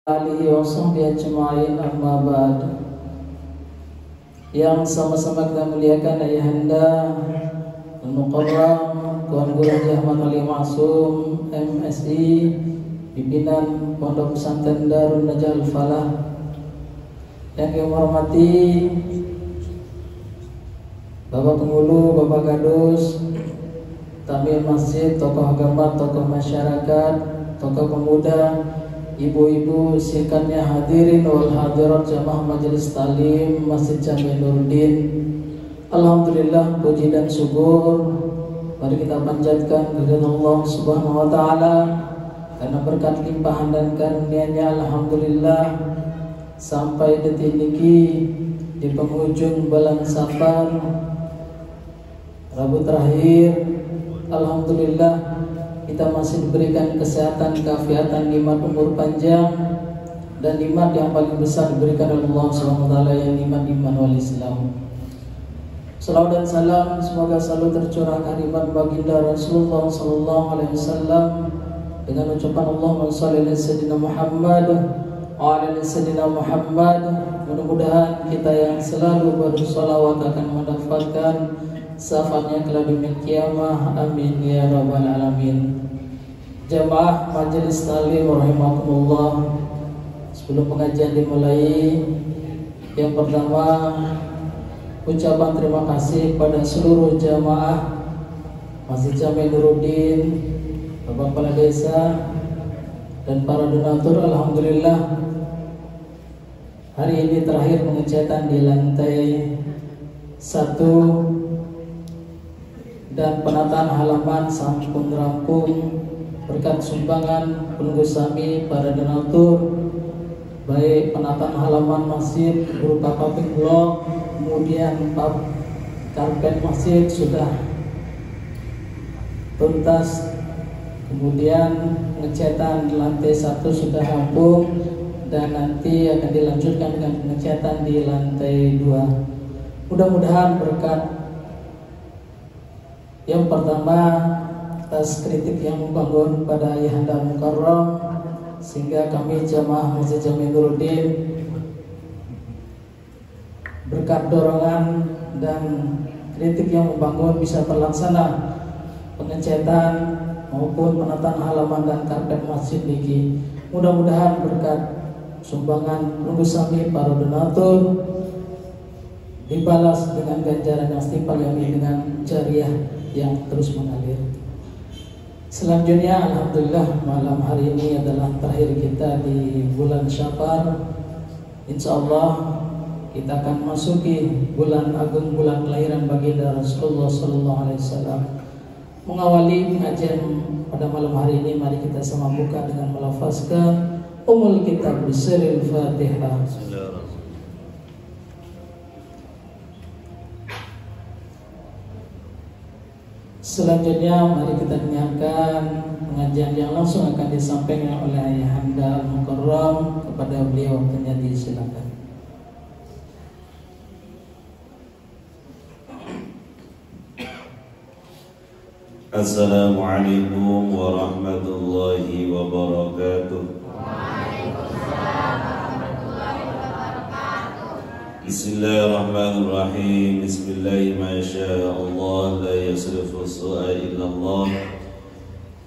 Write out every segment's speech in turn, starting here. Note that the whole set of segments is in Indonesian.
alihi wa sahbihi ajma'in, amma ba'd. Yang sama-sama kita muliakan ayahanda Al-Mukarram Tuan Guru Haji Ahmad Ali Ma'sum MSI, pimpinan Pondok Pesantren Darun Najah Al-Falah. Yang kami hormati Bapak Pengulu, Bapak Gadus, Tamir Masjid, tokoh agama, tokoh masyarakat, tokoh pemuda, ibu-ibu, singkatnya hadirin wal hadirat jamaah majelis talim Masjid Jami Nuruddin. Alhamdulillah, puji dan syukur mari kita panjatkan kepada Allah Subhanahu wa taala karena berkat limpahan dan karunia-Nya. Alhamdulillah, sampai detik ini di penghujung bulan Safar, Rabu terakhir, alhamdulillah kita masih diberikan kesehatan, keafiatan, nikmat umur panjang, dan nikmat yang paling besar diberikan oleh Allah SWT, yang nikmat iman wal Islam. Salawat dan salam semoga selalu tercurah kehadirat baginda Rasulullah SAW dengan ucapan Allahumma shalli ala sayyidina Muhammad wa ala sayyidina Muhammad. Mudah-mudahan kita yang selalu bersolawat akan mendapatkan syafaatnya kelak di yaumil qiyamah. Amin ya rabbal alamin. Jamaah majelis talim rahimakumullah, sebelum pengajian dimulai, yang pertama ucapan terima kasih pada seluruh jamaah Masjid Jami Nuruddin, Bapak Kepala Desa, dan para donatur. Alhamdulillah, hari ini terakhir pengecatan di lantai 1 dan penataan halaman sampun rampung berkat sumbangan penunggu sami para donatur, baik penataan halaman masjid berupa paving block, kemudian karpet masjid sudah tuntas, kemudian pengecatan di lantai 1 sudah rampung, dan nanti akan dilanjutkan dengan pengecatan di lantai 2. Mudah-mudahan berkat yang pertama atas kritik yang membangun pada Ayahanda Mukarram, sehingga kami jamaah Masjid Jami Nuruddin berkat dorongan dan kritik yang membangun bisa terlaksana pengecatan maupun penataan halaman dan karpet masjid niki. Mudah-mudahan berkat sumbangan penunggu sami para donatur dibalas dengan ganjaran yang setimpal, yakni dengan jariah yang terus mengalir. Selanjutnya, alhamdulillah, malam hari ini adalah terakhir kita di bulan Syafar. Insya Allah kita akan masuki bulan agung, bulan kelahiran baginda Rasulullah SAW. Mengawali pengajian pada malam hari ini, mari kita sama buka dengan melafazkan Ummul Kitab bisiril Fatihah. Selanjutnya mari kita dengarkan pengajian yang langsung akan disampaikan oleh Ayahanda Al-Mukarram. Kepada beliau waktunya disilakan. Assalamualaikum warahmatullahi wabarakatuh. Bismillahirrahmanirrahim. Bismillahi ma syaa Allah, la yasrifu as-su'a illa Allah.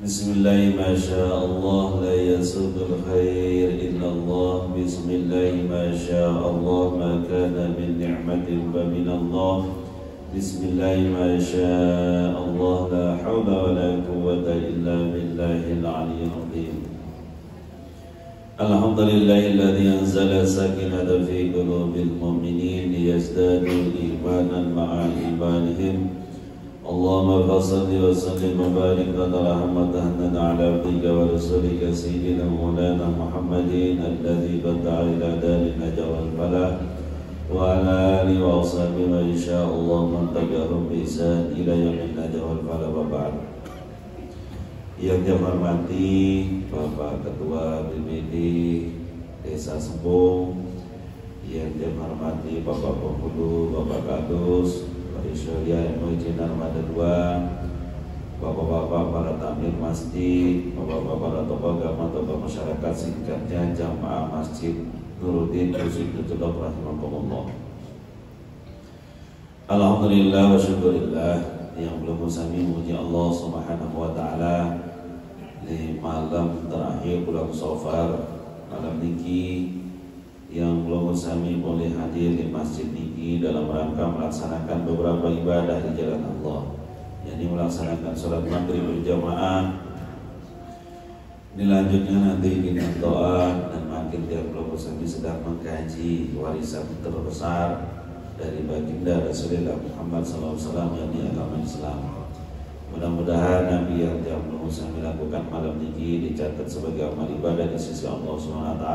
Bismillahi ma syaa Allah, la yasudul khair illa Allah. Bismillahi ma syaa Allah, ma kana min ni'matin fa min Allah. Bismillahi ma syaa Allah, la hawla wa la quwwata illa billahil aliyyil azim. Alhamdulillahilladzi anzala sakinata fi qulubil mu'minin liyazdadu imanan ma'a imanihim. Allahumma fassalli wa sallim wa barik wa rahmatan ala abdika wa rasulika sayyidina maulana Muhammadin alladzi bada'a ila darin najah wal falah wa ala alihi wa ashabihi wa insyaallah man tabi'ahum bi ihsan ila yaumin najah wal falah wa ba'd. Yang saya hormati Bapak Ketua BPD Desa Sembung, yang saya hormati Bapak Pengulu, Bapak Kadus, Pak Isyoria MUI Armada 2, bapak-bapak para takmir masjid, bapak-bapak para tokoh agama, tokoh masyarakat, singkatnya jamaah masjid Nuruddin Rusududullah rahimahumullah. Alhamdulillah wa syukurillah yang belum sami muji Allah subhanahu wa ta'ala di malam terakhir bulan Safar, malam niki yang belum sami boleh hadir di masjid niki dalam rangka melaksanakan beberapa ibadah di jalan Allah, yakni melaksanakan sholat maghrib berjamaah, dilanjutnya nanti dengan doa, dan makin tiap kelompok kami sedang mengkaji warisan terbesar dari baginda Rasulullah Muhammad SAW yang di agama Islam. Mudah-mudahan Nabi yang tiap kelompok kami lakukan malam ini dicatat sebagai amal ibadah di sisi Allah SWT,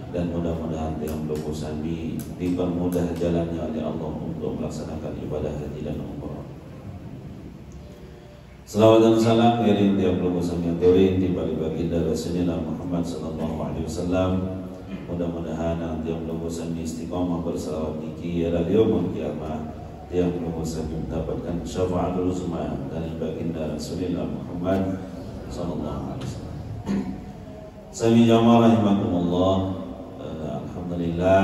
dan mudah-mudahan tiap kelompok kami dipermudah jalannya oleh Allah untuk melaksanakan ibadah haji dan umrah. Salawat dan salam kirim tiap kelompok kami aturin di balik baginda Rasulullah Muhammad SAW. Mudah-mudahan nanti yang belum bosan istiqomah bersalawat niki ya yaumul qiyamah, yang belum bosan mendapatkan syafaatul uzma dari baginda Rasulullah Muhammad sallallahu alaihi wasallam. Sami jamaah rahimakumullah. Alhamdulillah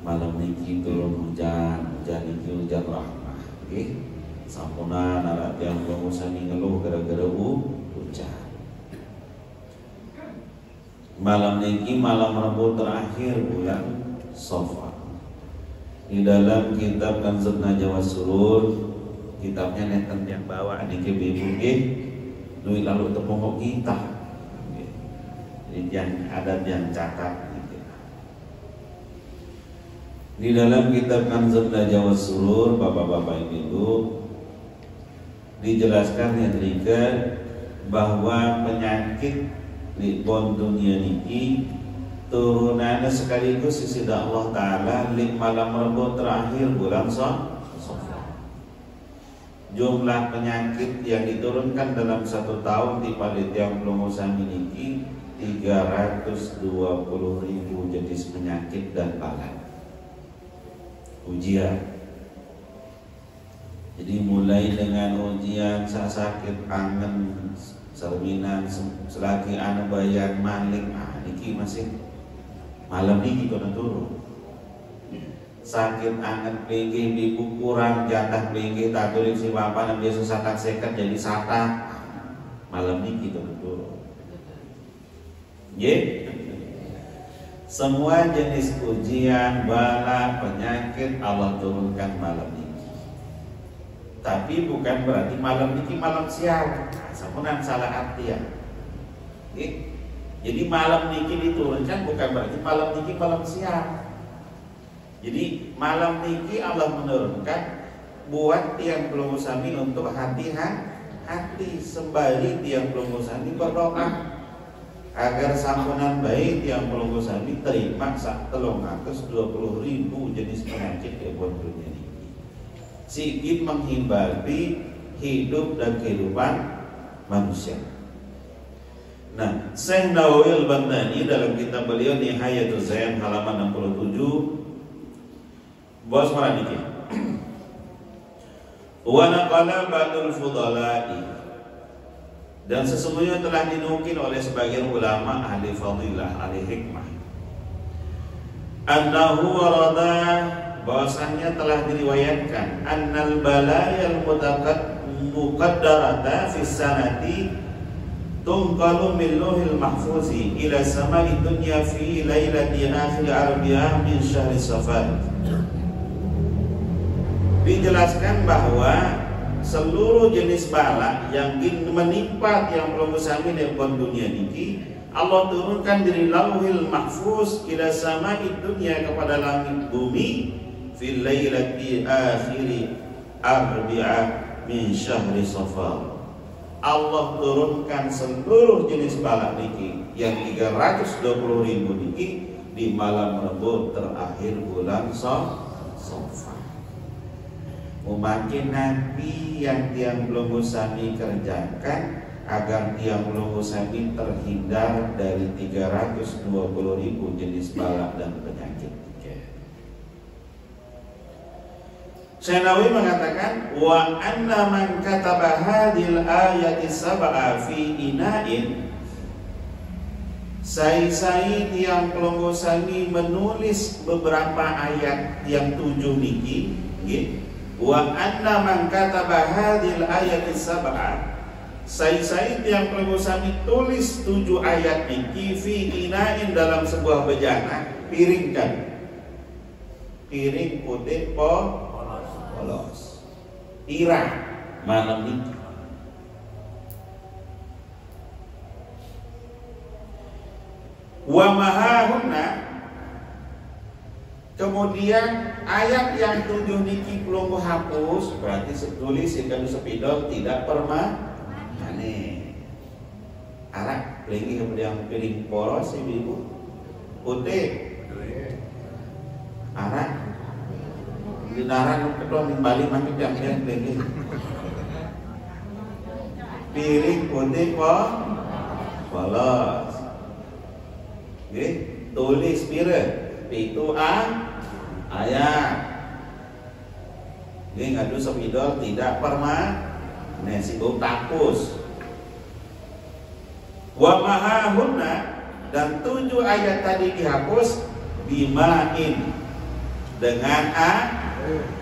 malam niki turun hujan niki hujan rahmah. Nggih. Sampuna anak yang belum bosan ngeluh gara-gara hujan. Malam niki malam Rabu terakhir bulan Safar. Di dalam kitab Kanzun Najwa Surur, kitabnya neten yang bawa niki ibu nggih, luwih lalu tepung kita. Jadi yang ada yang catat gitu. Di dalam kitab Kanzun Najwa Surur, bapak-bapak ibu, dijelaskan yang dirikan bahwa penyakit di pon dunia niki turunannya sekaligus sisi Allah Ta'ala di malam Rabu terakhir bulan Safar. Jumlah penyakit yang diturunkan dalam satu tahun di Panitia Promosi niki 320.000 jenis penyakit dan bala ujian. Jadi mulai dengan ujian sakit angen, cerminan, selagi anu bayan maling, niki masih malam niki kena turun. Sakit anget pelinggih bibu kurang, jatah pelinggih tak tulis si bapak dan biasa sakat sekat jadi sata, malam niki kena turun. Semua jenis ujian, bala, penyakit Allah turunkan malam niki. Tapi bukan berarti malam niki malam siang. Samunan salah artian. Jadi malam niki diturunkan bukan berarti malam niki malam siang. Jadi malam niki Allah menurunkan buat tiang pelunggu sami untuk hati-hati sembari tiang pelunggu sami berdoa agar sampunan baik tiang pelunggu sami terima sak 320.000 jenis penyakit di dunia ini. Sikit menghindari hidup dan kehidupan manusia. Nah, Syekh Nawawi Al-Baghdadi dalam kitab beliau Nihayatul Zayan halaman 67 bos maraniki. Wa naqala ba'dul fudala'i, dan sesungguhnya telah dinukil oleh sebagian ulama ahli fadilah, ahli hikmah, annahu warada, bahwasannya telah diriwayatkan annal balayal muqaddarata fis sanati tunqalu min lauhil mahfuzi ila samai dunya fi lailati akhir arba'ah min syahri Safar. Dijelaskan bahwa seluruh jenis bala yang menimpa yang belum bersami di dunia niki Allah turunkan dari lauhil mahfuz ila samai dunya kepada langit bumi fil lailati akhiri arba'ah min syahri Safar. Allah turunkan seluruh jenis bala niki yang 320.000 niki di malam Rabu terakhir bulan Safar. Memakin Nabi yang tiang belum sami kerjakan agar tiang belum sami terhindar dari 320.000 jenis bala dan penyakit. Syanawi mengatakan wa anna man kataba hadhil ayati sab'a fi ina'in, sai tiang kelonggo sani menulis beberapa ayat yang 7 niki nggih. Wa anna man kataba hadhil ayati sab'a, sai tiang kelonggo sani tulis 7 ayat niki fi ina'in dalam sebuah bejana, piring putih polos irah malam ini. Wa mahahunna, kemudian ayat yang 7 niki kulunggu hapus, berarti tulis ikan sepidol tidak permanen. Arak lagi kemudian piring polos ibu putih arak di darat kedua di Bali makin jam-jam lagi piring putih polos. Oke, tulis pira itu ayat. Oke, ngadu sepidol tidak permanen, sibuk takus. Wa mahahunna, dan 7 ayat tadi dihapus bimain, dengan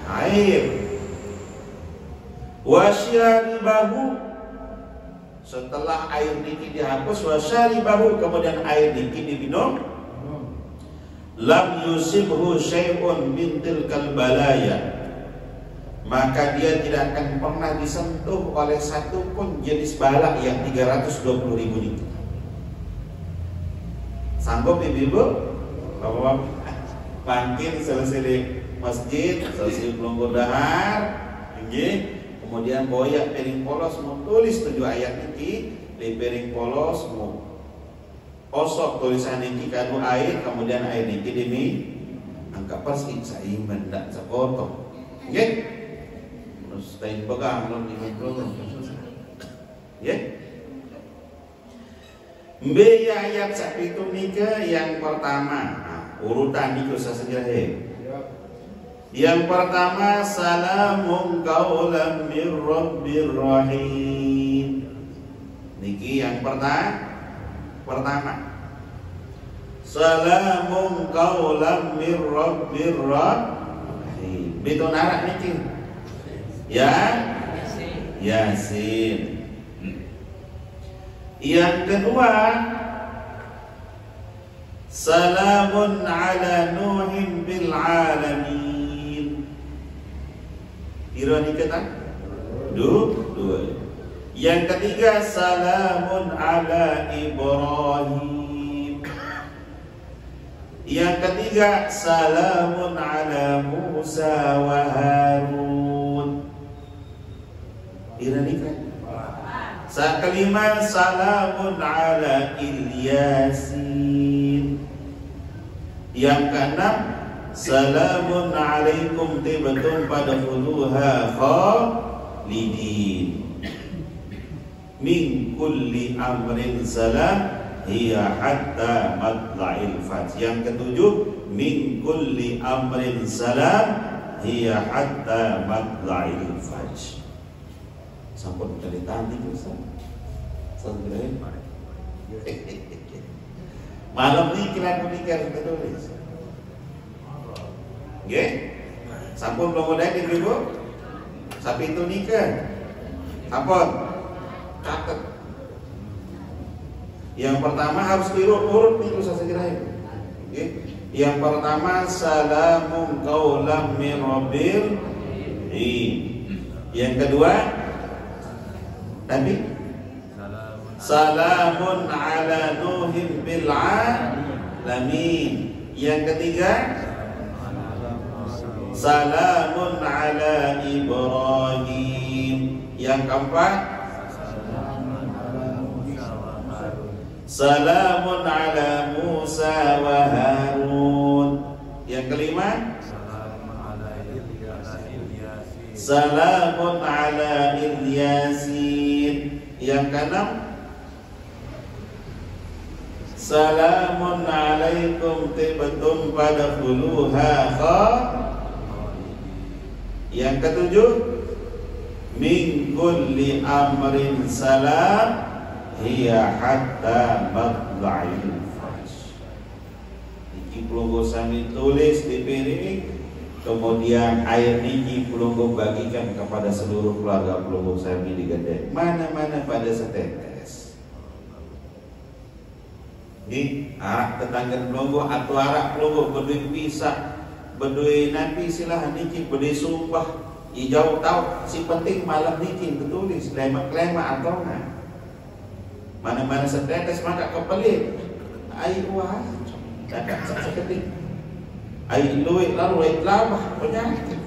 air. Wasyaribahu, setelah air niki dihapus, wasyaribahu, kemudian air niki diminum. Lam yusibhu syai'un min tilkal balaya, maka dia tidak akan pernah disentuh oleh satu pun jenis bala yang 320.000 niki. Sanggup ibu-ibu? Bapak-bapak bangkit selesai masjid, selesai pelunggur dahar, kemudian boyak piring polos, mau tulis 7 ayat niki di piring polos, mau osok tulisan niki kanu air, kemudian air niki demi angka persi saya mendak sekotok, terus tain pegang belum diminum, Be ayat itu nika yang pertama. Urutan itu sesegera. Yang pertama, salamun qaulan mir rabbir rahim. Niki yang pertama. Salamun qaulan mir rabbir rahim. Betul narak niki. Yasin. Yang kedua, salamun ala nuhin bil alamin. Ironi kata dua. Yang ketiga, salamun ala Ibrahim. Yang ketiga, salamun ala Musa wa Harun. Ironi kata. Saat kelima, salamun ala Ilyasin. Yang keenam, salamun alaikum tibtum fadkhuluha khalidin. Min kulli amrin salam hiya hatta matla'il fajr. Yang ketujuh, min kulli amrin salam hiya hatta matla'il fajr. Sampun dari tadi bisa. Malam ini kira menikah kita tulis. Sampun belum ada ibu. Sapi itu nikah. Sampun catat. Yang pertama harus diurut itu saya kira. Yang pertama, salamun qaulan min rabbil alamin. Yang kedua, Nabi salamun ala nuhin bil alamin. Yang ketiga, salamun ala Ibrahim. Yang keempat, salamun ala Musa wa Harun. Yang kelima, salamun ala Ilyasin. Yang keenam, salamun alaikum tibtum fadkhuluha khalidin. Yang ketujuh, min kulli amrin salam hiya hatta matla'il fajr. Iki pelunggu sami tulis di piring, kemudian air niki pelunggu bagikan kepada seluruh keluarga pelunggu sami di Gede, mana-mana pada setetes. Di arak tetangga pelunggu atau arak pelunggu berdui pisah, berdui nabi silahan niki, berdui sumpah hijau tahu, si penting malam niki betulis lema atau nah mana-mana setetes maka kepelit air wah kakak seketik air luwek lalu lama penyakit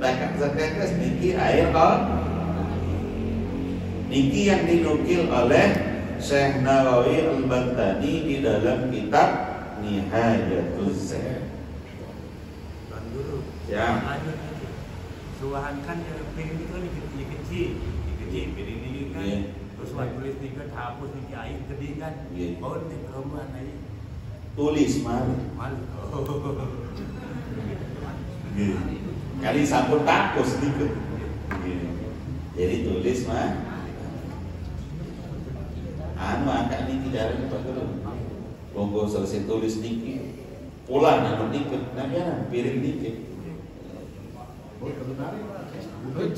kakak setetes niki air niki yang dinukil oleh Syekh Nawawi Al-Bantani di dalam kitab Nihayatuz Zaid. Ya. Suahan kan piring itu kecil, piring ini kan. Terus tulis ni kan hapus ni air gede kan. Oh ni keman air. Tulis mal. Kali sampun takut sedikit. Jadi tulis mah. Angkat niki dari Pak Guru. Monggo selesai tulis niki. Pulang anu dikit, namanya piring dikit.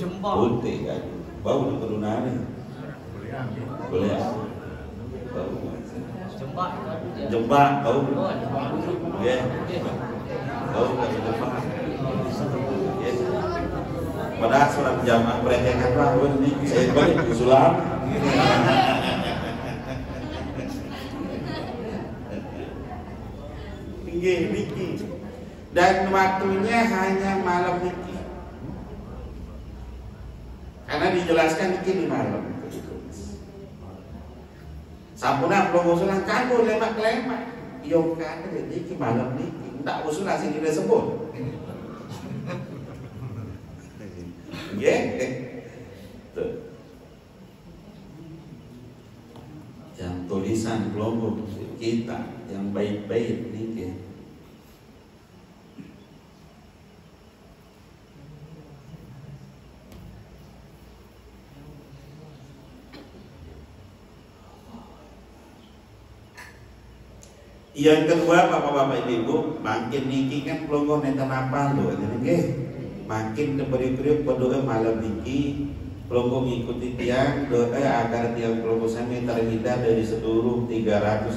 Jembak. Boleh kan? Bau di kedunari. Boleh. Bau. Jembak bau. Ya. Bau dari jembak. Ya. Padahal surat jamaah mereka kan ini saya balik usulan. Niki. Dan waktunya hanya malam niki. Karena dijelaskan niki di malam. Sampuna belum usulan kanggo lemak-lemak. Yo kan niki malam niki. Ndak usulan sing disebut. Nggih. Yang tulisan kelompok kita yang baik-baik niki. Yang kedua, bapak-bapak ibu, makin niki kan pelonggo nenten apa lho, jadi makin keberi-beri berdoa malam niki, pelonggo mengikuti tiang doa agar tiang pelonggo sami terhindar dari seluruh 320.000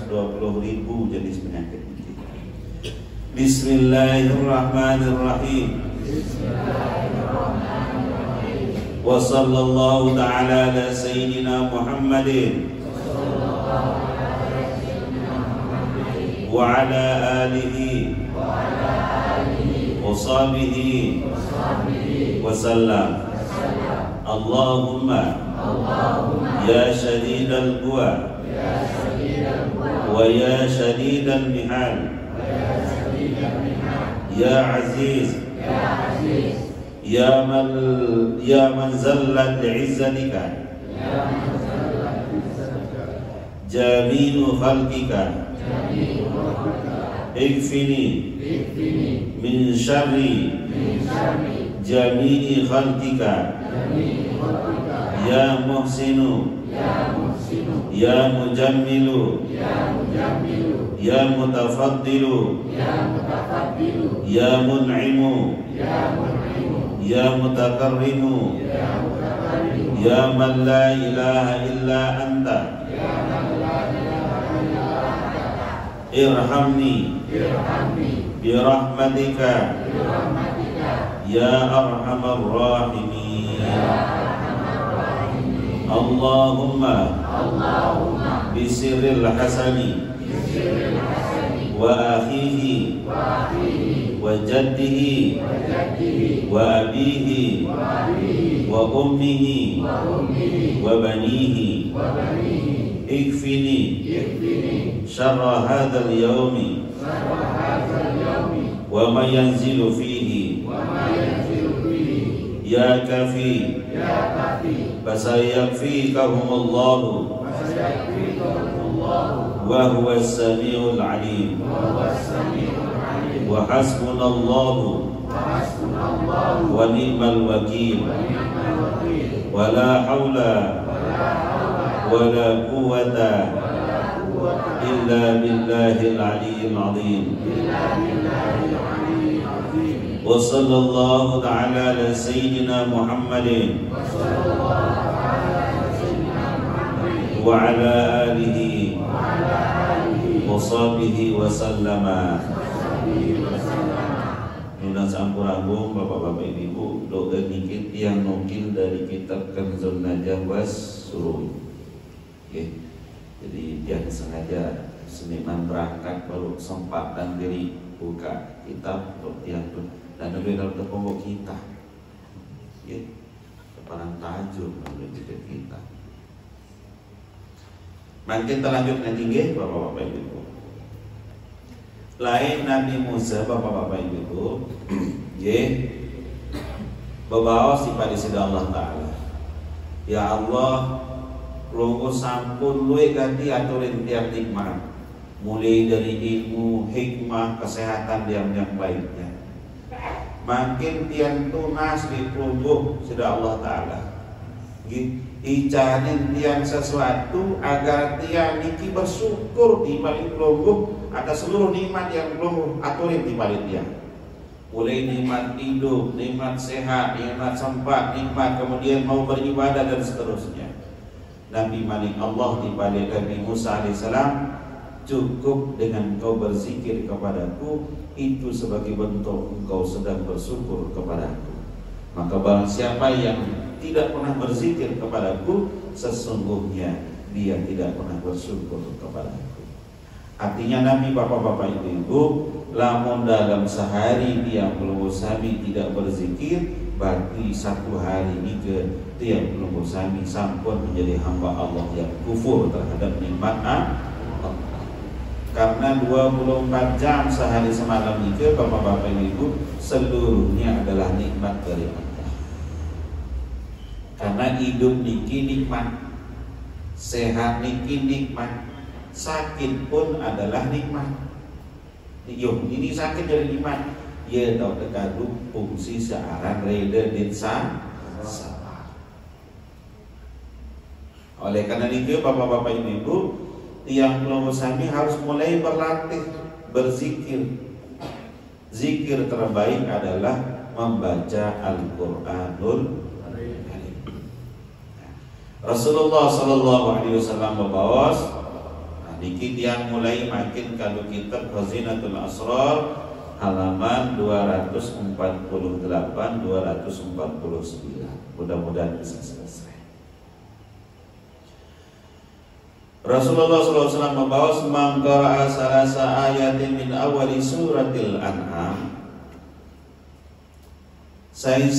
jenis penyakit niki. Bismillahirrahmanirrahim. Wa sallallahu ta'ala ala sayyidina Muhammadin wa ala alihi wa sahbihi wa sallam. Allahumma ya shadidal quwa wa ya shadidal mihal ya aziz ya man zallat li'izzatika jamilu khalqika ikfini min syarri jami'i khalqika ya muhsinu ya mujammilu ya mutafaddilu ya mun'imu ya mutakarrimu ya man la ilaha illa anta irhamni birahmatika ya arhamar rahimin. Allahumma bisirril hasani wa akhihi wa jaddihi wa abihi wa ummihi wa banihi ikfini syarra hadzal yaumi wa ma yanzilu fihi ya kafi fasayakfikahumullahu wa huwas samiul alim wa hasbunallahu wa ni'mal wakil, wa la haula wa la quwwata illa billahil aliyyil azim. Wa sallallahu ta'ala ala sayyidina Muhammadin wa ala alihi wa sahbihi wa sallama. Nuna sampuragung bapak-bapak ibu, doa dikit yang nukil dari kitab Kanzun Najah was suruh. Okay. Jadi jangan sengaja seniman berangkat baru sempatkan diri buka kitab yang pun dan lebih dalam terpomok kita. Okay. Keparan tajud dalam kita. Makin terlanjut nanti nggih bapak-bapak ibu. Lain Nabi Musa bapak-bapak ibu, nggih. Bebaos dipadisi Allah Taala. Ya Allah, lungguh sampun luwih ganti aturin tiap nikmat. Mulai dari ilmu, hikmah, kesehatan yang baiknya. Makin tiang tunas di lungguh sudah Allah Taala. Icanin tiang sesuatu agar tiang niki bersyukur di balik lungguh atas seluruh nikmat yang belum aturin di balik tiang. Mulai nikmat hidup, nikmat sehat, nikmat sempat, nikmat kemudian mau beribadah dan seterusnya. Nabi Malik Allah di balik Nabi Musa alaihissalam, cukup dengan kau berzikir kepadaku, itu sebagai bentuk engkau sedang bersyukur kepadaku. Maka barang siapa yang tidak pernah berzikir kepadaku, sesungguhnya dia tidak pernah bersyukur kepadaku. Artinya Nabi bapak-bapak ibu, lamun dalam sehari dia belum sami tidak berzikir, berarti satu hari ini dia belum sami sampun menjadi hamba Allah yang kufur terhadap nikmat Allah. Karena 24 jam sehari semalam itu bapak-bapak ibu seluruhnya adalah nikmat dari Allah. Karena hidup niki nikmat, sehat niki nikmat, sakit pun adalah nikmat. Yo, ini sakit jadi nikmat. Ya tahu terkadang fungsi searan reda dan sabar. Oleh karena itu bapak-bapak ibu, yang belum sami harus mulai berlatih berzikir. Zikir terbaik adalah membaca Al-Qur'anul Karim. Rasulullah sallallahu alaihi wasallam membawas niki yang mulai makin kalau kitab Khazinatul Asrar halaman 248 249. Mudah-mudahan bisa selesai. Rasulullah SAW membawa semangkara salasa ayatin min awali suratil An'am. Saya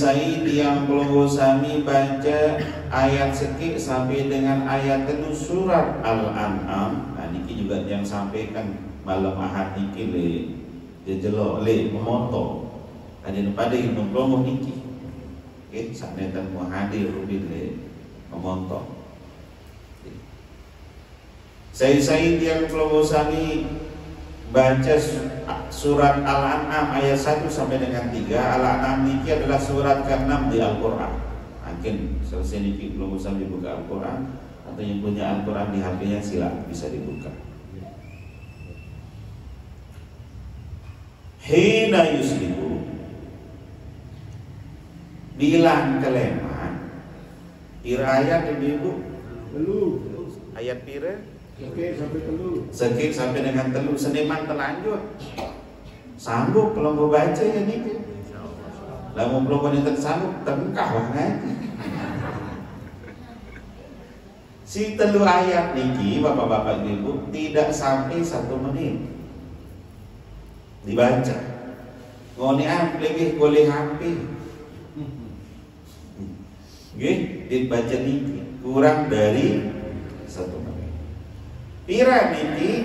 yang perlu sami baca ayat sekik sampai dengan ayat kedua surat Al-An'am. Nah niki juga yang sampaikan malam ahad niki le jelo le memoto. Ada pada yang mempromo niki. Sanetan muhadir rubin le memoto. Saya yang perlu sami baca surat Al-An'am ayat 1 sampai dengan 3. Al-An'am niki adalah surat ke-6 di Al-Quran. Mungkin selesai niki belum usah dibuka Al-Quran, atau yang punya Al-Quran di HP-nya silakan bisa dibuka. Hina yuslihu, bilang keleman. Pira ayat ibu? Ayat pira? Sekik sampai dengan telu. Seniman terlanjut sanggup kalau mau baca ya nih. Lalu belum wanita sanggup tengkah ngaji. Si telu ayat niki bapak-bapak ibu tidak sampai 1 menit dibaca. Ngoni lagi boleh hampir. Dibaca niki kurang dari 1 menit. Pira niki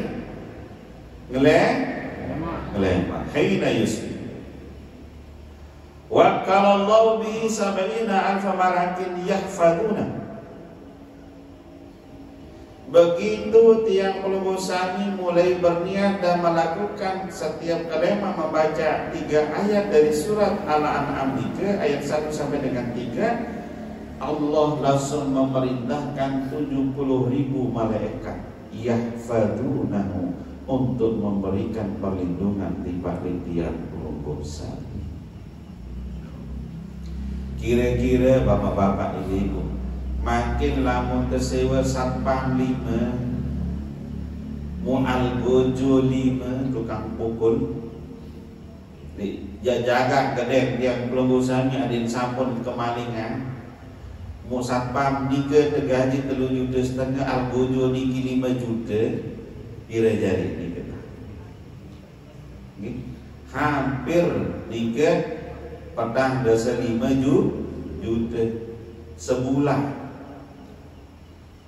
ngelema hina yusbi wa qalallahu bi 70,000 malakin yahfaduna Begitu tiang pelunggu sami mulai berniat dan melakukan setiap kalimat membaca 3 ayat dari surat Al-An'am 3 ayat 1 sampai dengan 3, Allah langsung memerintahkan 70.000 malaikat yahfadunahu untuk memberikan perlindungan di balik tiang pelunggu sami. Kira-kira bapak-bapak ibu, makin lamun tersewa satpam 5, mu'al gojo 5, tukang pukul, jaga gedeng yang pelunggu sami adin sampun kemalingan, mu satpam 3 tergaji 3,5 juta, al gojo niki 5 juta, kira jari ni kena. Hampir 3 petang dasa 5 juta sebulan.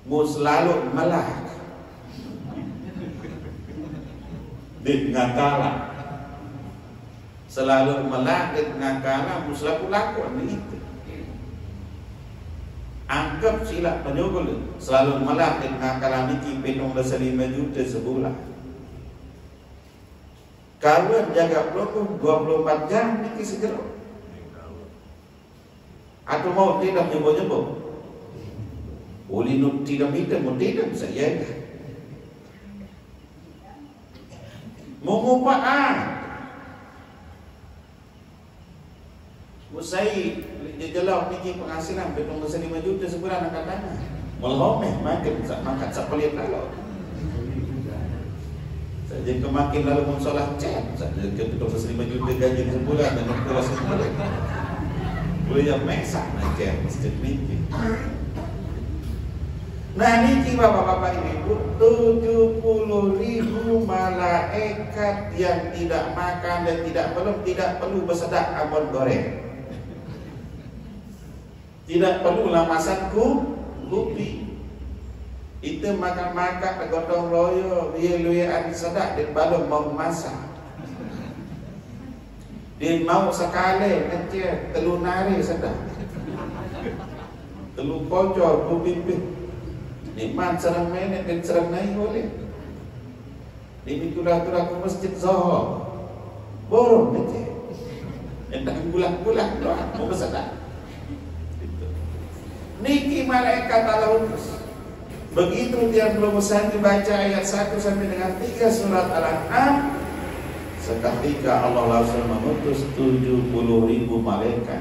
Mu selalu melah di ngakala, selalu melah di ngakala, mu selalu lakukan itu. Anggap sila penyokol selalu melah di ngakala niki penong dasa 5 juta sebulan. Kalau jaga pelukung 24 jam niki segera. Atau mau tidak nyebut-nyebut boleh tidak minta, mau tidak saya mengupaan usai jejelau niki penghasilan betul 5 juta sebulan angkatannya melhomeh makin mangkat sepelit lalu saja kemakin lalu mensolah cek saja betul 5 juta gaji sebulan dan kurang sebulan boleh yang mesak nak cek masjid niki. Nah niki bapak-bapak ibu 70.000 malaikat yang tidak makan dan tidak perlu bersedak abon goreng, tidak perlu lamasan kopi. Itu makan gotong royo luye adi sedak dan balon mau masak. Dia mau sekali ngecek telu nari sedak, telu pojok kupipit. Nikmat serang menek dan serang naik boleh. Ini turah-turah ke masjid Zohor borong aja. Entah bulan-bulan doa mau bersedar. Niki malaikat Allah utus. Begitu dia belum usah dibaca ayat 1 sampai dengan 3 surat Al-An'am, seketika Allah langsung mengutus 70.000 malaikat.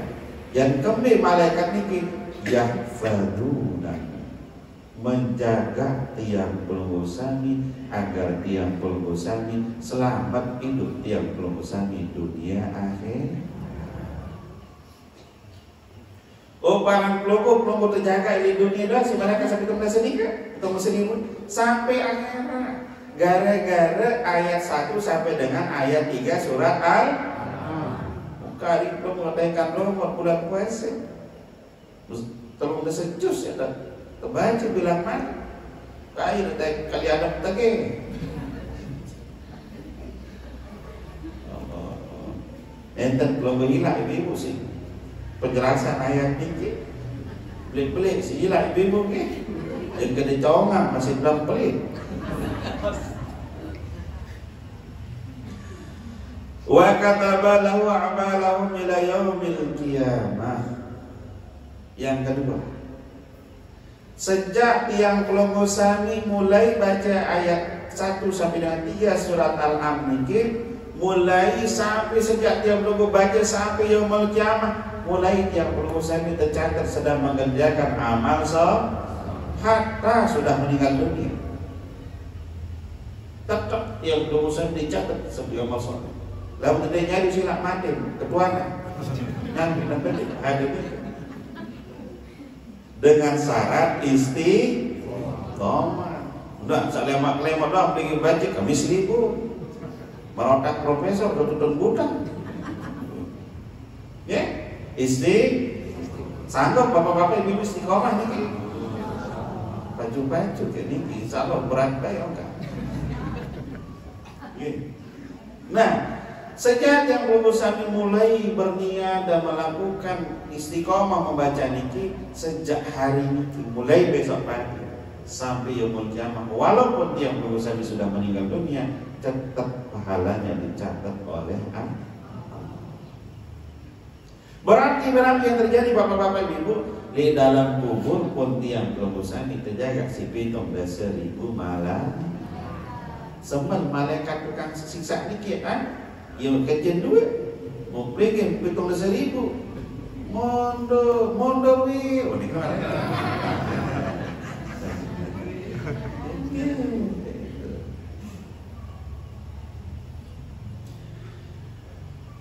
Yang kembali malaikat niki yahfaduna, menjaga tiang pelunggu sami agar tiang pelunggu sami selamat hidup tiang pelunggu sami dunia akhir. Oh parang pelunggu terjaga di dunia dah sebenarnya sampai ke sedikit atau muslimun sampai akhirat gara-gara ayat 1 sampai dengan ayat 3 surat Al-Kari pelunggu tekan nomor bulan puasa tolong desecus ya tak kebaca bilang mana kain kali ada tege enten belum berhilang ibu sih penjelasan ayat ini pelik-pelik si hilang ibu ke yang kena congang masih belum pelik. Wa kataba lahu a'malahum ila yaumil qiyamah. Yang kedua, sejak tiang pelunggu sami mulai baca ayat 1 sampai dengan 3 surat Al-An'am niki, mulai sampai sejak tiang pelunggu baca sampai yaumul qiyamah, mulai tiang pelunggu sami tercatat sedang mengerjakan amal saleh hatta sudah meninggal dunia. Tetap tiang pelunggu sami dicatat sebagai amal saleh. Lalu dia nyari silap mati ketuanan nanti ada dengan syarat istiqomah. Udah selemak-lemak doang pergi baca kami 1000 merotak profesor tutun butang. Ya, sanggup bapak-bapak ibu istiqomah nih. Baju-baju kayak ini insyaallah berat bayar enggak. Nah, sejak yang pelunggu sami mulai berniat dan melakukan istiqomah membaca niki sejak hari niki mulai besok pagi sampai yaumul kiamah. Walaupun tiang pelunggu sudah meninggal dunia, tetap pahalanya dicatat oleh Allah. Berarti yang terjadi bapak-bapak ibu, di dalam kubur pun tiang pelunggu terjaga si pitung dah 1000 malam. Semen malaikat tukang siksa dikit yang kecil duit mau pergi pitung dah 1000 mondo wi ini kemana?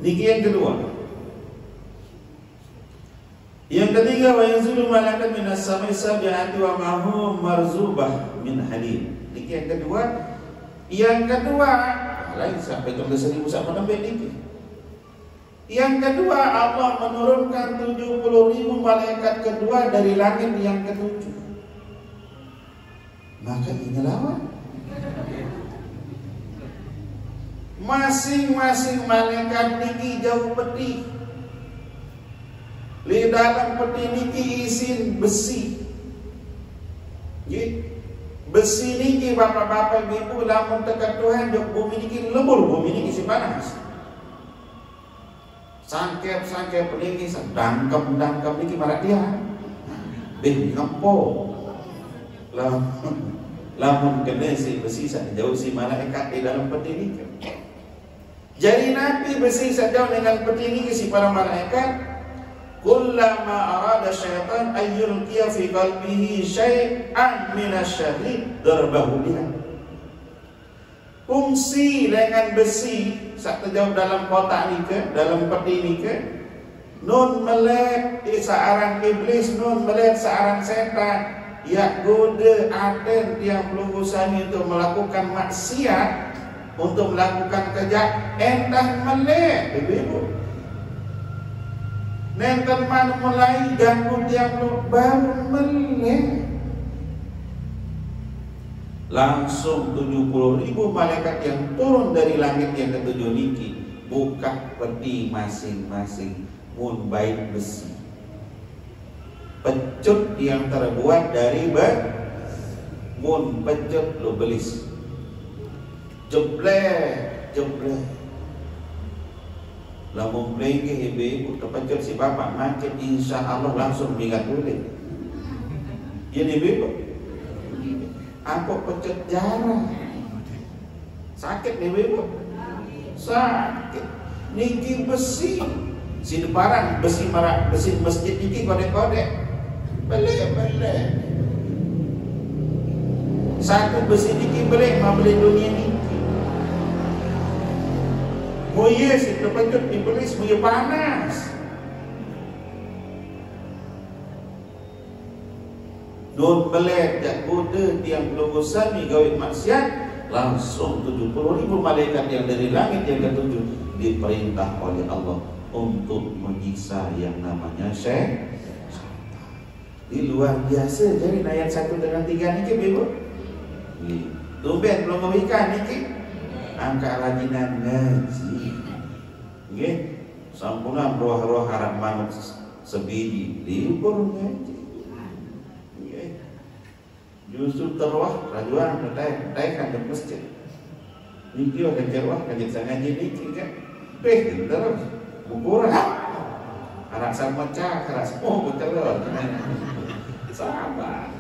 Niki yang kedua. Yang ketiga, wa yanzulu malaikat minas samai sabi'ati wa ma'hum marzubah min hadid. Niki yang kedua. Yang kedua, lain sampai ke 1000 sama nambah niki. Yang kedua, Allah menurunkan 70.000 malaikat kedua dari langit yang ketujuh. Maka ini lawan. Masing-masing malaikat niki jauh peti. Di dalam peti niki isin besi. Besi niki bapak-bapak ibu lamun tekan Tuhan jok bumi niki lembur, bumi niki si panas. Sangkep niki dangkem niki marak dia. Ngempo. Lamun kena si besi sak jauh si malaikat di dalam peti niki. Jadi Nabi besi sak jauh dengan peti niki si para malaikat. Kullama arada syaitan ayyulqiya fi qalbihi syai'an minasyarri darbahu biha. Fungsi dengan besi sak terjauh dalam kotak nike, dalam peti nike, nun melek searang iblis, nun melek searang setan, ya goda aten yang pelunggu sami untuk melakukan maksiat, untuk melakukan kejahatan, entah melek ibu-ibu. Nenten man mulai ganggu tiang lu baru melek. Langsung 70.000 malaikat yang turun dari langit yang ketujuh niki buka peti masing-masing mun baik besi. Pecut yang terbuat dari mun pecut lu belis. Jebleh. Lamun plenge ibu terpecut si bapak macet, insya Allah langsung minggat boleh. Ini ibu, apa pecut jarang? Sakit nih ibu, sakit. Niki besi, si deparan besi marak besi masjid niki kode-kode, beli. Satu besi niki beli, mau beli dunia niki. Moye si terpecut iblis moye panas. Don belet jak kuda tiang pelunggu sami gawe maksiat, langsung 70.000 malaikat yang dari langit yang ketujuh diperintah oleh Allah untuk menyiksa yang namanya syaitan. Ini luar biasa. Jadi ayat 1 dengan 3 niki ibu. Tumben belum memberikan niki. Angka rajinan ngaji. Nggih, sampuna roh-roh harap manut sebiji libur ngaji. Nggih. Justru terwah rajuan kan ke masjid. Niki ada kerwah ngaji ngaji niki kan. Terus bukuran. Harap sama cak, harap semua terus. Sabar.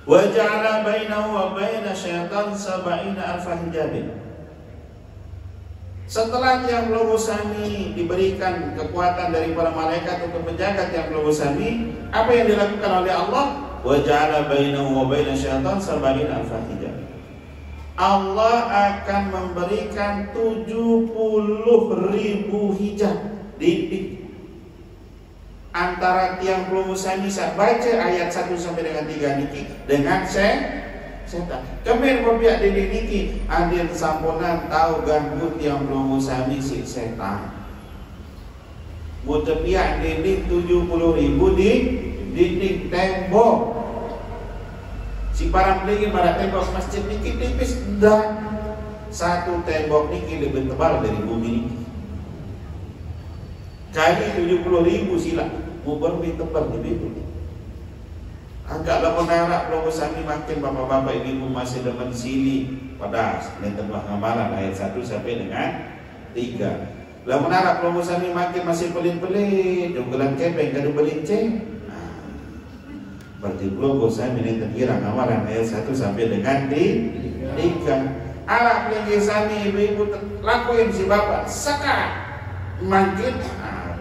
Wa ja'ala bainahu wa baina syaitan 70 alfa hijabin. Setelah tiang pelunggu sami diberikan kekuatan dari para malaikat untuk menjaga tiang pelunggu sami, apa yang dilakukan oleh Allah? Wa ja'ala bainahu wa baina syaitan 70 alfa hijabin. Allah akan memberikan 70.000 hijab di antara tiang pelunggu sami saat baca ayat 1 sampai dengan 3 niki dengan setan. Kemudian berpihak di niki adil sampunan tahu ganggu tiang pelunggu sami si setan. Muter pihak di 70.000 di dinding tembok. Si para pelingin pada tembok masjid niki tipis dan satu tembok niki lebih tebal dari bumi niki. Kali 70.000 sila mau lebih tebal di bumi. Angkat lamun arak belum sami makin bapak-bapak ibu masih demen sili pedas. Ini tembah ngamalan ayat 1 sampai dengan 3. Lamun arak belum sami makin masih pelit-pelit, junggelan kepeng kadu belinceng. Berarti belum sami ini terkira ngamalan ayat 1 sampai dengan 3. Arak pelinggi sami ibu-ibu lakuin si bapak saka makin.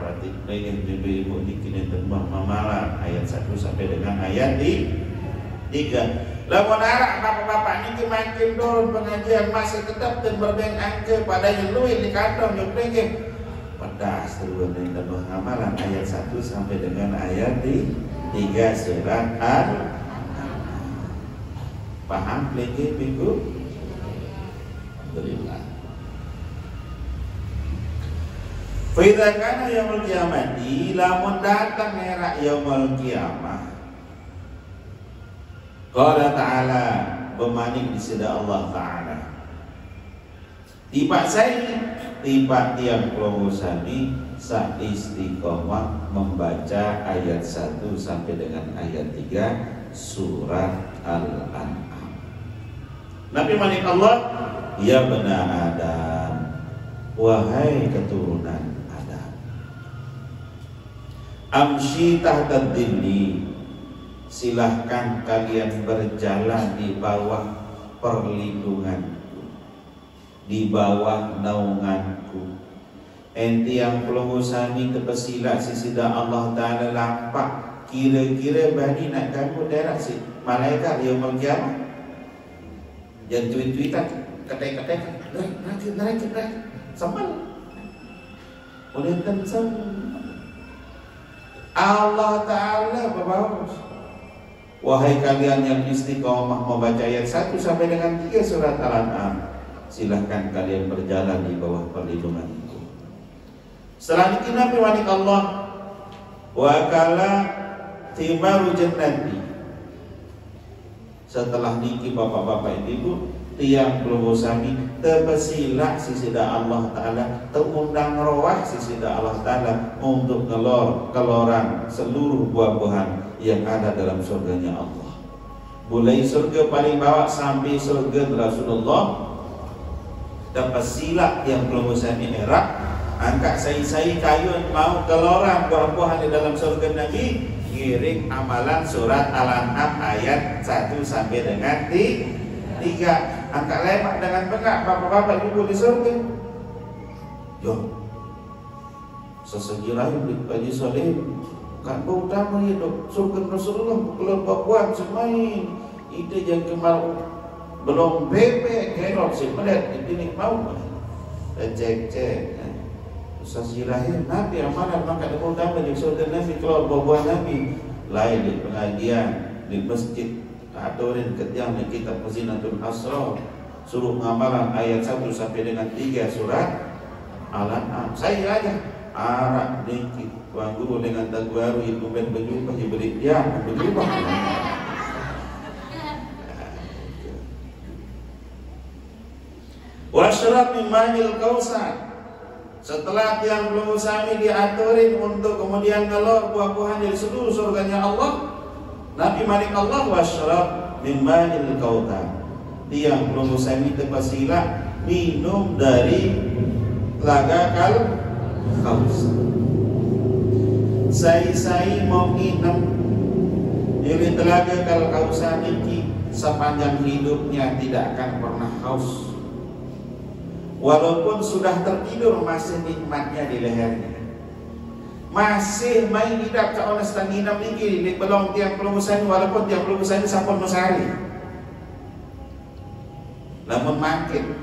Berarti pengen ibu-ibu dikini tembah ngamalan ayat 1 sampai dengan ayat 3. Lamun arak bapak-bapak ini makin dorong pengajian masih tetap dan berbeng angke pada yang luin di kantong yang pengen pedas terus dari tembah ngamalan ayat 1 sampai dengan ayat 3 surat paham lagi ibu? Alhamdulillah. Faiza kana yaumul qiyamati lamun datang era yaumul qiyamah. Qala ta'ala bemanik di sida Allah ta'ala. Tiba tiang promosani sa istiqomah membaca ayat 1 sampai dengan ayat 3 surat Al-An'am. Nabi manik Allah, ya benar Adam, wahai keturunan Adam, amshi tahta dhilli, silahkan kalian berjalan di bawah perlindunganku, di bawah naunganku. Enti yang pelungusani kepesila sisida Allah Ta'ala lampak kira-kira bani nak kamu daerah si malaikat yang mengiam yang tweet-tweetan ketek-ketek naik sambal oleh tensam Allah Ta'ala berbaus. Wahai kalian yang istiqomah membaca ayat 1 sampai dengan 3 surat Al-An'am, silahkan kalian berjalan di bawah perlindungan itu. Setelah itu Nabi wanik Allah wa kala timaru jannati. Setelah niki bapak-bapak ibu tiang pelungusami tebesila sisida Allah Ta'ala teundang roh sisida Allah Ta'ala untuk keloran seluruh buah-buahan yang ada dalam surganya Allah. Mulai surga paling bawah sampai surga Rasulullah tebesila yang pelungusami erak angkat saya kayu mau keloran buah-buahan di dalam surga Nabi ngiring amalan surat Al-An'am ayat 1 sampai dengan 3. Angkat lemak dengan bengak bapak-bapak ibu di surga. Yo, sesegi rahim di Haji Soleh kan utama hidup surga Rasulullah keluar babuan semain itu yang kemaru belum bebek kerok si pelet ini mau cek sesegi rahim Nabi amalan maka utama di surga Nabi keluar babuan Nabi lain di pengajian di masjid aturin ketiang di kitab Zinatul Asrar suruh ngamalan ayat 1 sampai dengan 3 surat Al-An'am. Saya aja arak dikit tuan guru dengan tagwaru ibu ben berjumpa diberi dia berjumpa wasyrab min ma'il kausar. Setelah tiang belum sami diaturin untuk kemudian ngelor buah-buahan dari seluruh surganya Allah, Nabi manik Allah wasyrab min ma'il kautsar. Tiang belum sami tepasila minum dari telaga Kausar. Saya mau minum dari telaga Kausar ini sepanjang hidupnya tidak akan pernah haus. Walaupun sudah tertidur masih nikmatnya di lehernya. Masih main hidup ke orang sedang hidup ini di belong tiang pelungusan walaupun tiang pelungusan sampun mesari. Namun makin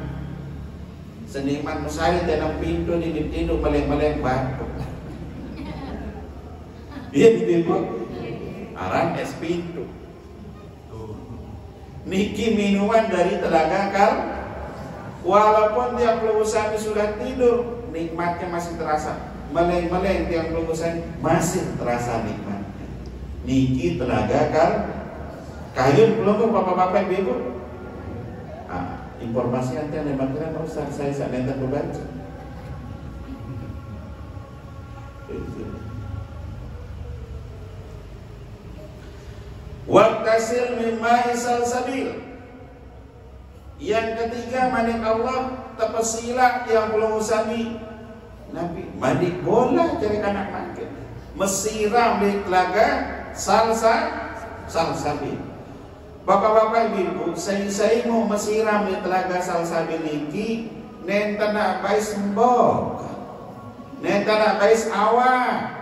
seniman mesari dalam pintu di pintu meleng-meleng batu. Dia di pintu arang es pintu. Niki minuman dari telaga walaupun tiang pelungusan sudah tidur nikmatnya masih terasa. Meleng-meleng tiang pelungusan masih terasa nikmatnya. Niki telaga kayun pelunggu bapak-bapak ibu. Informasi nanti yang dimaksudkan Ustaz saya saat nanti membaca. Waqtasil min ma'i salsabil. Yang ketiga, mandi Allah tapasila yang belum usami Nabi mandi bola cari anak makin mesiram di telaga salsabil. Bapak-bapak ibu, saya mau mesiram di telaga salsabil niki nenten nak bais mbok, nenten nak bais awak.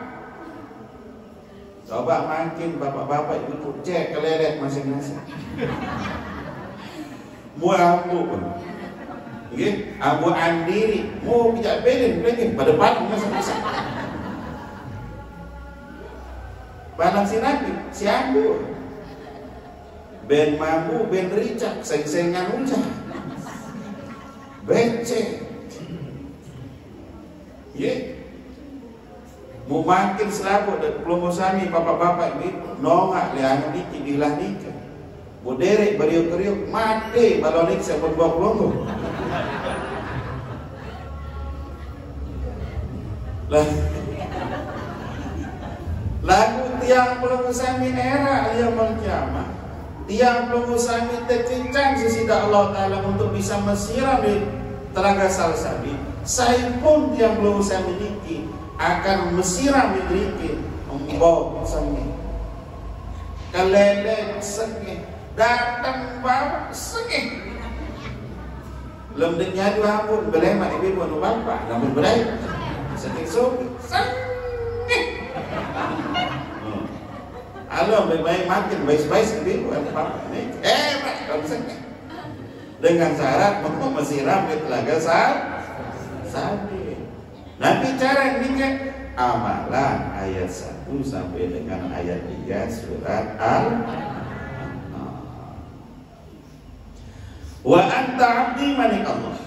Coba makin bapak-bapak ibu cek kelelet masing-masing. Muamu pun, okay? Abu andiri, mau bijak belin pada depan masing-masing. Balang si Nabi, si Abu, ben mampu, ben ricak, seng-sengan ucap, becek, mau makin selaku dan pelomosani bapak-bapak ibu nongak lihat dikit dilah nikah moderek beriuk-beriuk mati balonik sebut bawa pelongo lagu tiang pelomosani era yaumul kiamah, tiang pelomosani tercincang sesida Allah Ta'ala untuk bisa mesiram di telaga salsabil. Saya pun tiang pelomosani niki akan mesiram diri membawa sengih kelelek sengih datang bawa sengih lemdeknya dua pun belemak ibu anu bapak namun berai sengih sobi sengih halo baik makin baik-baik ibu anu bapak ini kalau sengih dengan syarat mau mesiram di telaga salsabil. Nabi cara ini kan amalan ayat 1 sampai dengan ayat 3 surat Al-An'am. Wa anta abdi mani Allah.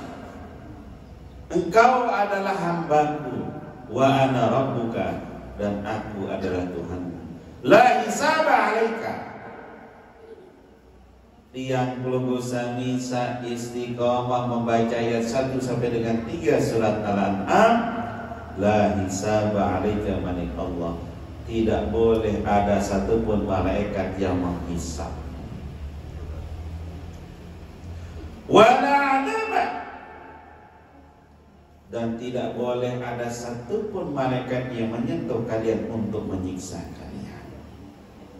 Engkau adalah hambaku, wa ana rabbuka, dan aku adalah Tuhanmu. La hisaba alaika. Tiang Bulugusani sa istiqomah membaca ayat 1 sampai dengan 3 surat Al-An'am. La hisaba alaika manik Allah. Tidak boleh ada satupun malaikat yang menghisab. Wala adaba. Dan tidak boleh ada satupun malaikat yang menyentuh kalian untuk menyiksa kalian.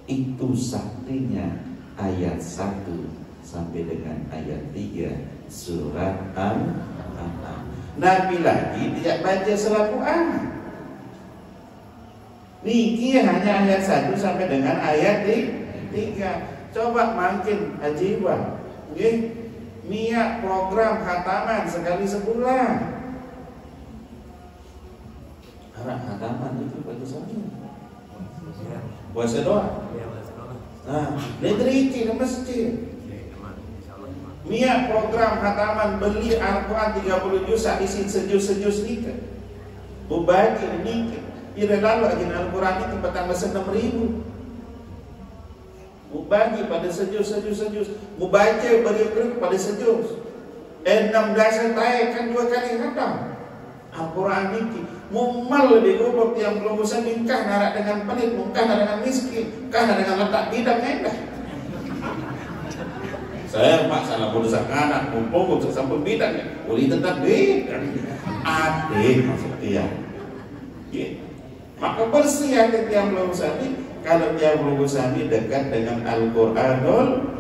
Itu saktinya ayat 1 sampai dengan ayat 3 surat Al-An'am. Nabi lagi tidak baca surah Quran. Niki hanya ayat 1 sampai dengan ayat 3. Coba makin ajibah. Niat program khataman sekali sebulan. Arah khataman itu bagi saya. Puasa doa. Nah, nedri ke masjid. Niat program khataman beli Al-Quran 30 juz isi sejus-sejus nikah. Mubagi nikah. Ira lalu agin Al-Quran itu petang lesen 6.000. Mubagi pada sejus. Mubaca beri pada sejus. 16 tahun kan 2 kali khatam Al-Quran nikah. Mumal lebih gubuk yang belum usah nikah narak dengan pelit, mungkah dengan miskin, kah dengan letak bidang endah. Saya pak salah putusan anak mumpung untuk sampun bidang ya, boleh tetap bidang. Adik maksud dia. Maka bersih hati tiang belum usami. Kalau tiang belum usami dekat dengan Al-Quranul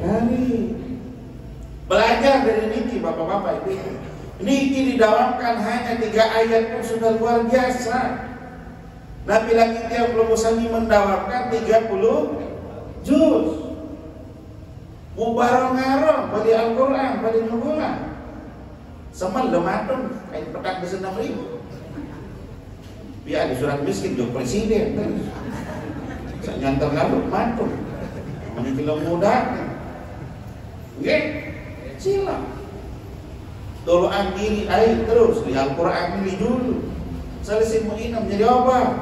Karim. Belajar dari niki bapak-bapak itu. Niki didawamkan hanya 3 ayat pun sudah luar biasa. Nabi lagi tiang belum usami mendawamkan 30 juz. Mubarong-arong pada Al-Quran, pada Nubulan. Semal lematun, kain petak besen 6.000. Biar di surat miskin juga presiden kan. Saya nyantar lalu matun. Menikilo muda. Oke, sila. Tolong diri air terus di Al-Quran ini dulu. Selesai menginam jadi apa?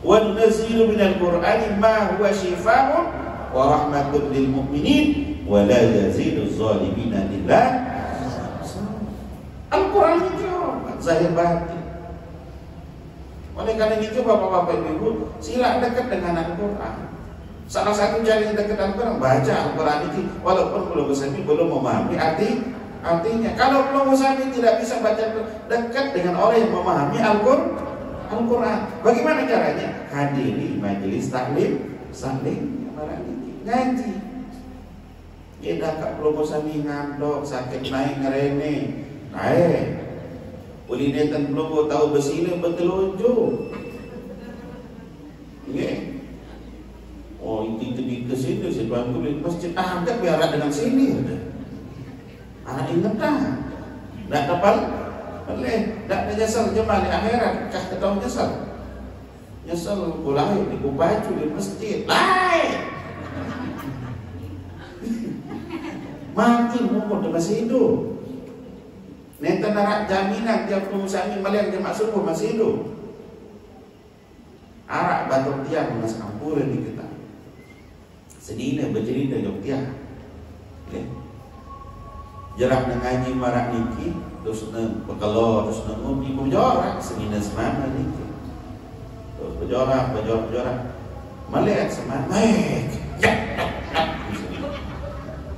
Wa nunazzilu minal Qur'ani ma huwa shifaa'un wa rahmatun lil mu'minin wa la yazidu zalimina illa Al-Quran itu zahir batin. Oleh karena itu bapak-bapak ibu sila dekat dengan Al-Quran. Salah satu cara kita ke Al-Quran, baca Al-Quran ini, walaupun belum memahami artinya. Kalau belum tidak bisa baca, dekat dengan orang yang memahami Al-Quran. Bagaimana caranya? Hadiri majelis taklim, ngaji. Kita kak belum ngandok, sakit naik ngerene, Ulinetan belum tahu besile betelunjuk. Oh itu ke sini si bantu di masjid ada biar dengan sini ada. Anak ingat dah. Dak kapal, boleh. Dak nyesal jemaah di akhirat. Kah ketau nyesal? Nyesal kulai di baju di masjid. Lain. Makin umur dia masih hidup. Nenta narak jaminan tiap pengusaha melihat dia masuk masih hidup. Arak batuk tiang mas kampuran di kita. Sedina bercerita jok tiang. Jarak ngaji marak niki, terus pekalo, terus ngopi berjorak sedina semana niki. Terus berjorak. Melihat semana,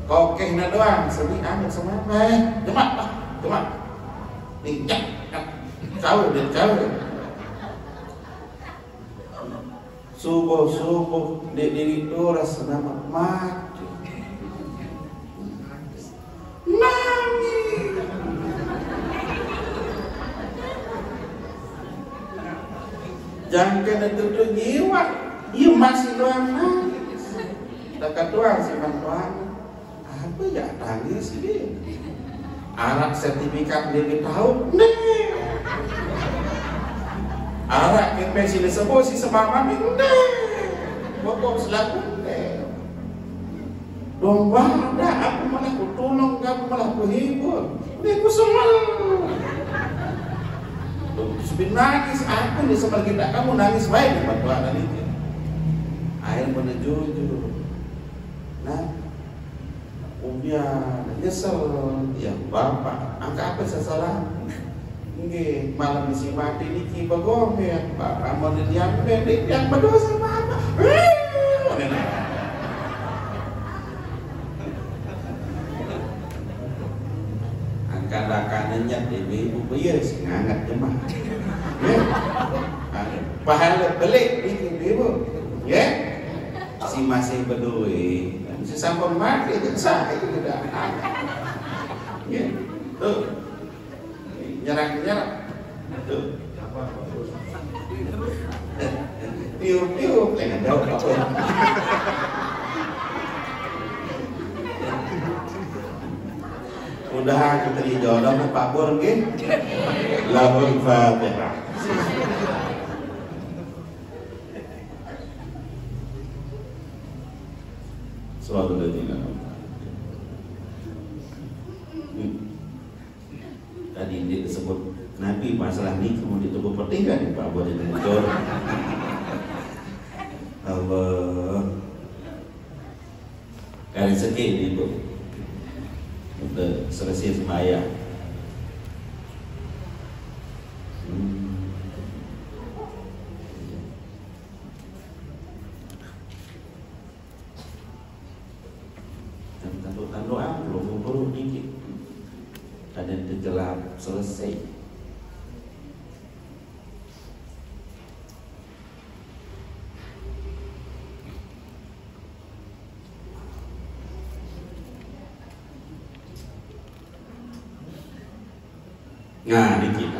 kokeh na doang, sedih anak semana, Jemaah. Nih, cawe. Subuh diri itu rasa nama mati. Mami. Jangan kena tutup jiwa. Iya masih doang nangis. Dekat doang si bantuan. Apa ya tangis dia? Anak sertifikat dia tahu. Arak ke pensi disebut si semama minda. Bapak selaku domba ada aku malah ku tolong, aku malah ku hibur. Ini ku semua. Supin nangis aku di sebelah kita, kamu nangis baik di bantuan ini. Air menjujur. Nah, nyesel ya bapak. Angka apa sasalah? Nggih, malam isi mati niki bagong ya, Pak Ramon yang pendek yang berdosa apa? Angkat-angkatnya di ibu bias ngangat jemaah. Pahala belik niki ibu, ya? Si masih berdua, si sampun mati saya sudah angkat. Ya, tuh. Nyerang tuh tiup dengan jauh udah kita dijodoh ke Pak Pur gitu lahul fatihah. Suatu ketika tadi disebut Nabi masalah ini kemudian itu pertinggan Pak buat itu muncul. Allah kali segini Bu udah selesai sembahyang. Tanda-tanda belum dikit. Ada yang gelap selesai. Nah, dikit.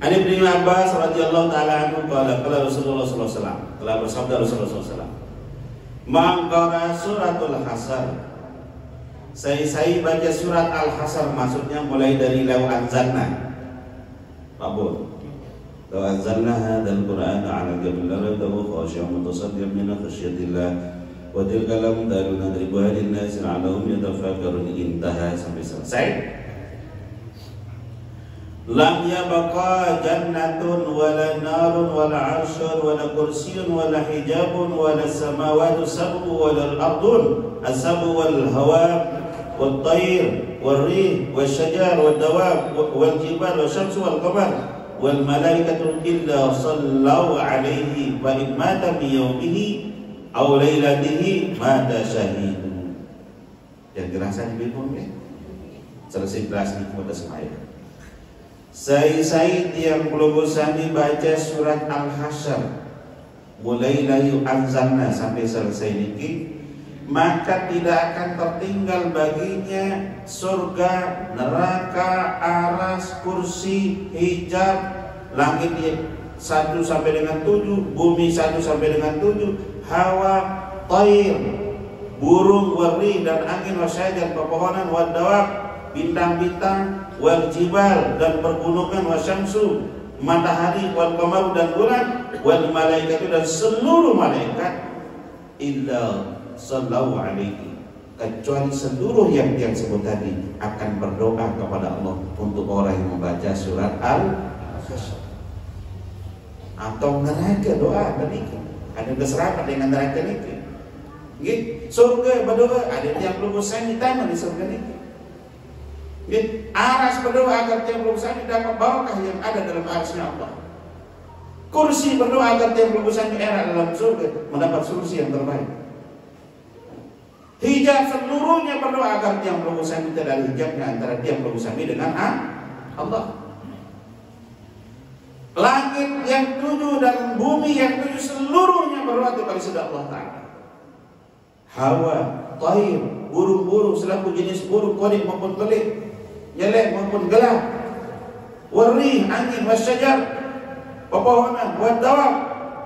Ani bin Abbas radhiyallahu taala anhu qala Rasulullah sallallahu alaihi wasallam, telah bersabda Rasulullah sallallahu alaihi wasallam, "Man qara suratul Hasr." Saya baca surat Al-Hasr, maksudnya mulai dari law anzalna. Pak Bu. Law anzalna hadzal Qur'ana 'ala jabalin lara'aytahu khashi'an mutasaddian min khashyatillah wa tilka al-amthalu nadribuha lin-nasi 'alahum yatafakkarun. Intaha sampai selesai. Lam yabqa jannatun wala narun wala 'arsyun wala kursiyyun wala hijabun wala samawati sab'u wala al-ardun as-sab'u wal hawa والطير والريح والشجر والدواب والجبال والشمس والقمر wal malaikatu illa sallau alaihi wa in mata bi yaumihi aw lailatihi mata syahid. Yang dirasa bingung ya. Selesai kelas ni kepada semaya. Saya yang belum sami baca surat Al-Hasyr mulai layu anzalna sampai selesai niki, maka tidak akan tertinggal baginya surga, neraka, aras, kursi, hijab, langit 1 sampai dengan 7, bumi 1 sampai dengan 7, hawa, tair, burung, warri dan angin, wasyajar, pepohonan, wadawab, bintang-bintang, wal jibal dan pergunungan, wasyamsu, matahari, wal qamar dan bulan, wal malaikatu dan seluruh malaikat, illa sallallahu alaihi, kecuali seluruh yang sebut tadi akan berdoa kepada Allah untuk orang yang membaca surat Al-Hasyr. Atau neraka doa demikian. Ada berserapat dengan neraka niki. Nggih, surga berdoa, ada yang belum usah ditanya di surga niki. Nggih, aras berdoa agar tiang belum usah dapat barakah yang ada dalam arasnya Allah. Kursi berdoa agar tiang belum usah era dalam surga mendapat kursi yang terbaik. Hijab seluruhnya berdoa agar tiang belum usah minta dari hijabnya antara tiang belum usah dengan Allah. Langit yang 7 dan bumi yang 7 seluruhnya berdoa kepada Allah Ta'ala. Hawa, tair, burung-burung selaku jenis burung kodok maupun pelik, jelek maupun gelap, warri, angin, wasyajar, pepohonan, wadawab,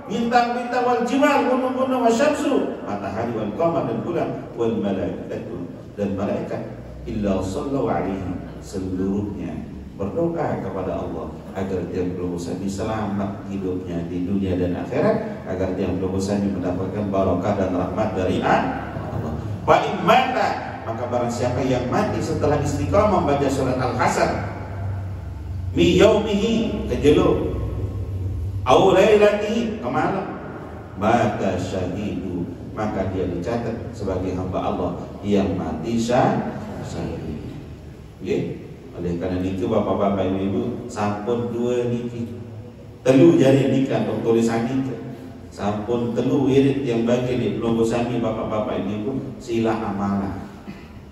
bintang-bintang, wal jibal, gunung-gunung, wasyamsu, matahari, wal qamar dan bulan, wal malaikatu dan malaikat, illa sallallahu alaihi, seluruhnya berdoa kepada Allah agar dia berusaha selamat hidupnya di dunia dan akhirat, agar dia berusaha mendapatkan barakah dan rahmat dari Allah. Wa in mata, maka barang siapa yang mati setelah istiqamah membaca surat Al-Hasyr, mi yaumihi, kejeluk, aw lailatihi, kemalam, mata syahidu, maka dia dicatat sebagai hamba Allah yang mati syahid. Nggih. Oleh karena itu bapak-bapak ibu-ibu, sampun 2 niki, telu jari nikah untuk tulisan nikah, sampun telu wirid yang bagi di belum sami bapak-bapak ibu-ibu, sila amalan.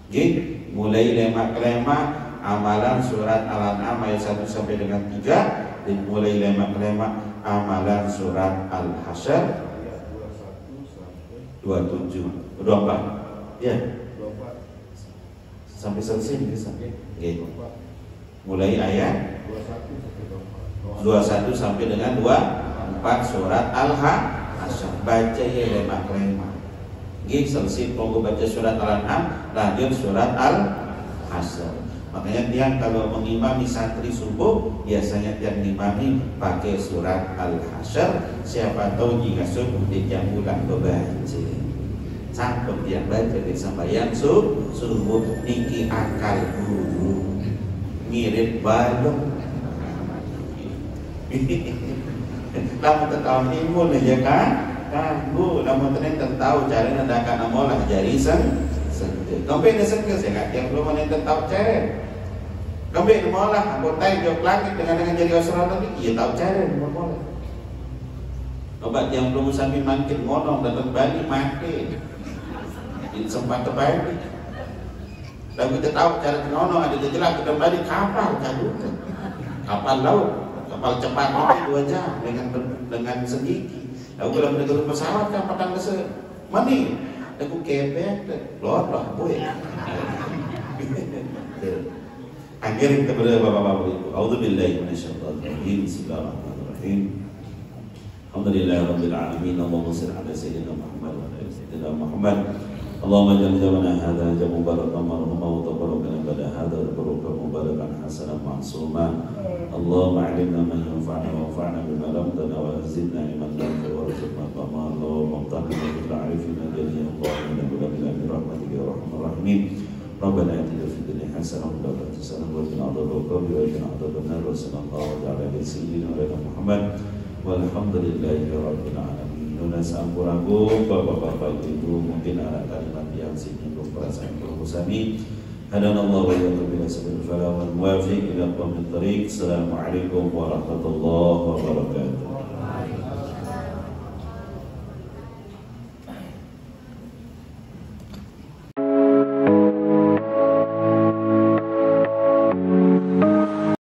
Nggih, mulai lemak-lemak amalan surat Al-An'am ayat 1 sampai dengan 3, dan mulai lemak-lemak amalan surat Al-Hasyr 27, 24. Ya. Sampai selesai bisa. Nggih. Mulai ayat 21 sampai dengan 24 surat Al-Hasyr. Baca ya lemak-lemak. Nggih, selesai tunggu baca surat Al-An'am, lanjut surat Al-Hasyr. Makanya tiang kalau mengimami santri subuh, biasanya tiang mengimami pakai surat Al-Hasyr. Siapa tahu jika subuh dia ulang bebaca. Sampai dia baca di sembahyang subuh niki akal guru mirip balong. Namun tahu ilmu aja kan? Bu, namun ternyata tahu cara nandakan amolah jari sentuh. Kampai ni sentuh saya kat yang belum nanti tahu cara. Kampai amolah anggota jok langit dengan jari asrar tadi, ia tahu cara amolah. Obat yang belum sampai makin ngonong datang Bali mati. Ini sempat terbalik. Dan kita tahu cara kenono ada jelas kita balik kapal jadul, kapal laut, kapal cepat itu 2 jam dengan segigi. Aku dalam negara pesawat kan padang besar, mani, aku kepet, lor lah boy. Akhirnya kepada bapak-bapak itu, A'udzubillahi minasyaitonirrajim. Bismillahirrahmanirrahim. Alhamdulillahirabbil alamin. Allahumma shalli ala sayyidina Muhammad wa ala sayyidina Muhammad. Allahumma ja'al jamana hadha jamu barakan marhuma wa tabarakana pada hadha barakan mubarakan hasanan ma'suma. Allahumma alimna man yanfa'na wa anfa'na bima lamtana wa zidna ilman nafi'a wa rizqna tama. Allahumma amtahna bil arifina jami'an Allahumma bila bila rahmatika ya arhamar rahimin. Rabbana atina fid dunya hasanah wa fil akhirati hasanah wa qina adzabannar wa qina adzabannar wa sallallahu ala sayyidina Muhammad walhamdulillahi rabbil alamin. Nunasa ampuraku bapak-bapak ibu, mungkin ada kalimat yang singgung perasaan perusami Hadanallahu wa iyyakum ila sabilil falah wal muwafiq ila aqwamit thariq. Assalamualaikum warahmatullahi wabarakatuh.